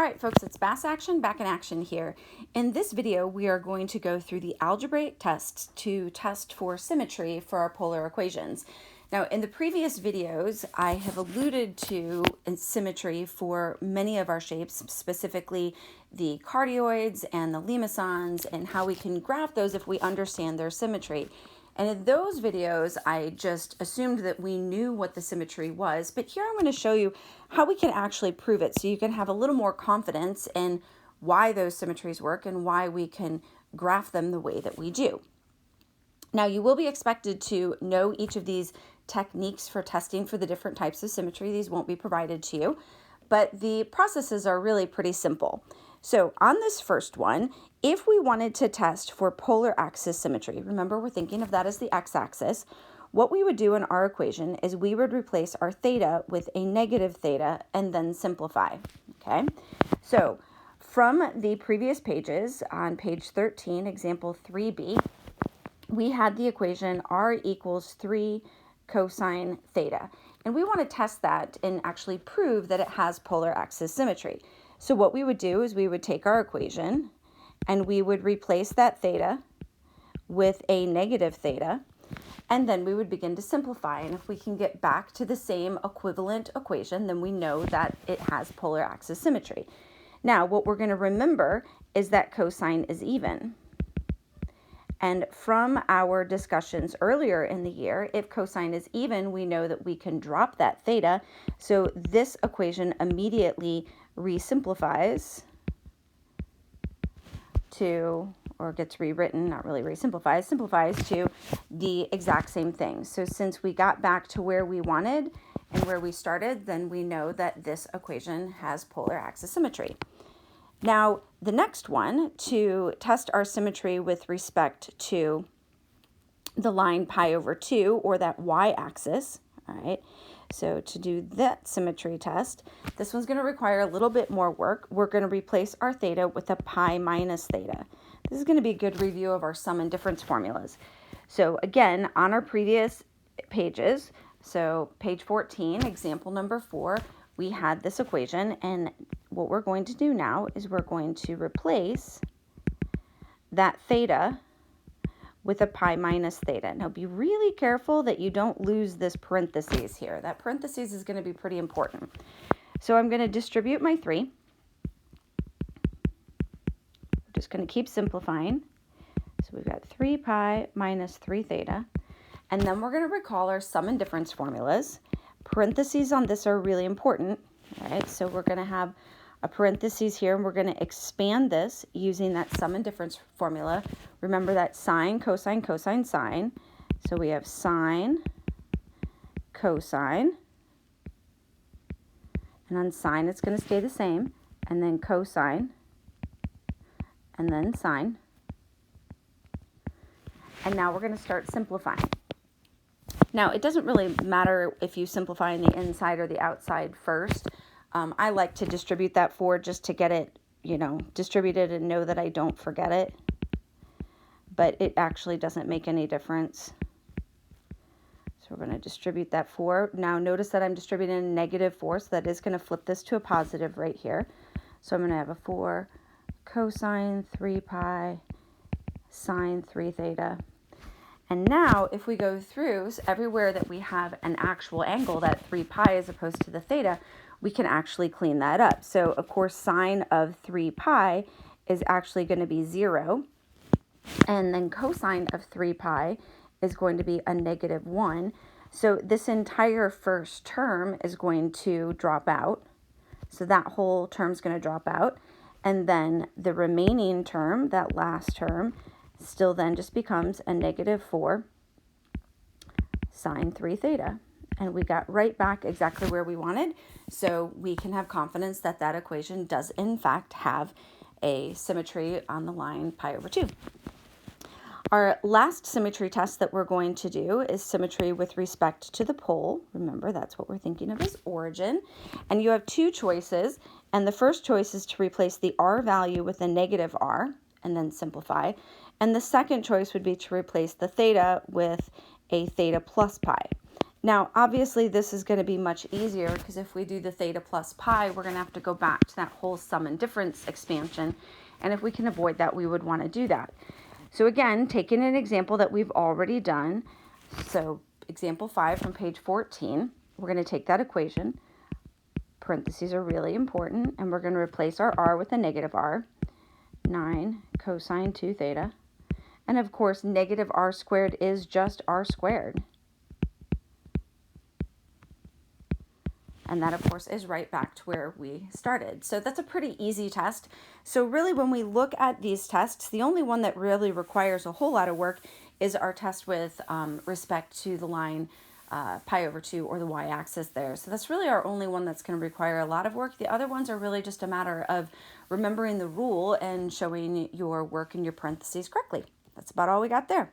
All right, folks, it's Back in Action here. In this video, we are going to go through the algebraic tests to test for symmetry for our polar equations. Now, in the previous videos, I have alluded to symmetry for many of our shapes, specifically the cardioids and the limacons, and how we can graph those if we understand their symmetry. And in those videos, I just assumed that we knew what the symmetry was, but here I'm going to show you how we can actually prove it so you can have a little more confidence in why those symmetries work and why we can graph them the way that we do. Now, you will be expected to know each of these techniques for testing for the different types of symmetry. These won't be provided to you, but the processes are really pretty simple. So on this first one, if we wanted to test for polar axis symmetry, remember we're thinking of that as the x-axis, what we would do in our equation is we would replace our theta with a negative theta and then simplify, okay? So from the previous pages on page 13, example 3b, we had the equation r equals 3 cosine theta. And we want to test that and actually prove that it has polar axis symmetry. So what we would do is we would take our equation and we would replace that theta with a negative theta, and then we would begin to simplify. And if we can get back to the same equivalent equation, then we know that it has polar axis symmetry. Now, what we're going to remember is that cosine is even. And from our discussions earlier in the year, if cosine is even, we know that we can drop that theta. So this equation immediately resimplifies to, or gets rewritten, not really resimplifies, simplifies to the exact same thing. So since we got back to where we wanted and where we started, then we know that this equation has polar axis symmetry. Now, the next one, to test our symmetry with respect to the line pi over 2, or that y-axis, all right? So to do that symmetry test, this one's going to require a little bit more work. We're going to replace our theta with a pi minus theta. This is going to be a good review of our sum and difference formulas. So again, on our previous pages, so page 14, example number 4, we had this equation, and what we're going to do now is we're going to replace that theta with a pi minus theta. Now be really careful that you don't lose this parentheses here. That parentheses is going to be pretty important. So I'm going to distribute my 3. We're just going to keep simplifying. So we've got 3 pi minus 3 theta. And then we're going to recall our sum and difference formulas. Parentheses on this are really important. All right, so we're going to have a parentheses here, and we're going to expand this using that sum and difference formula. Remember that sine, cosine, cosine, sine. So we have sine, cosine, and on sine it's going to stay the same, and then cosine, and then sine. And now we're going to start simplifying. Now, it doesn't really matter if you simplify on the inside or the outside first. I like to distribute that forward just to get it, distributed and know that I don't forget it. But it actually doesn't make any difference. So we're going to distribute that forward. Now, notice that I'm distributing a negative 4, so that is going to flip this to a positive right here. So I'm going to have a 4 cosine 3 pi sine 3 theta. And now, if we go through, so everywhere that we have an actual angle, that 3 pi as opposed to the theta, we can actually clean that up. So, of course, sine of 3 pi is actually going to be 0. And then cosine of 3 pi is going to be a negative 1. So this entire first term is going to drop out. So that whole term is going to drop out. And then the remaining term, that last term, still then just becomes a negative 4 sine 3 theta. And we got right back exactly where we wanted. So we can have confidence that that equation does in fact have a symmetry on the line pi over 2. Our last symmetry test that we're going to do is symmetry with respect to the pole. Remember, that's what we're thinking of as origin. And you have 2 choices. And the first choice is to replace the r value with a negative r and then simplify. And the second choice would be to replace the theta with a theta plus pi. Now, obviously, this is going to be much easier because if we do the theta plus pi, we're going to have to go back to that whole sum and difference expansion. And if we can avoid that, we would want to do that. So again, taking an example that we've already done. So example 5 from page 14, we're going to take that equation. Parentheses are really important. And we're going to replace our r with a negative r. 9 cosine 2 theta. And of course, negative r squared is just r squared. And that, of course, is right back to where we started. So that's a pretty easy test. So really, when we look at these tests, the only one that really requires a whole lot of work is our test with respect to the line pi over 2 or the y-axis there. So that's really our only one that's going to require a lot of work. The other ones are really just a matter of remembering the rule and showing your work in your parentheses correctly. That's about all we got there.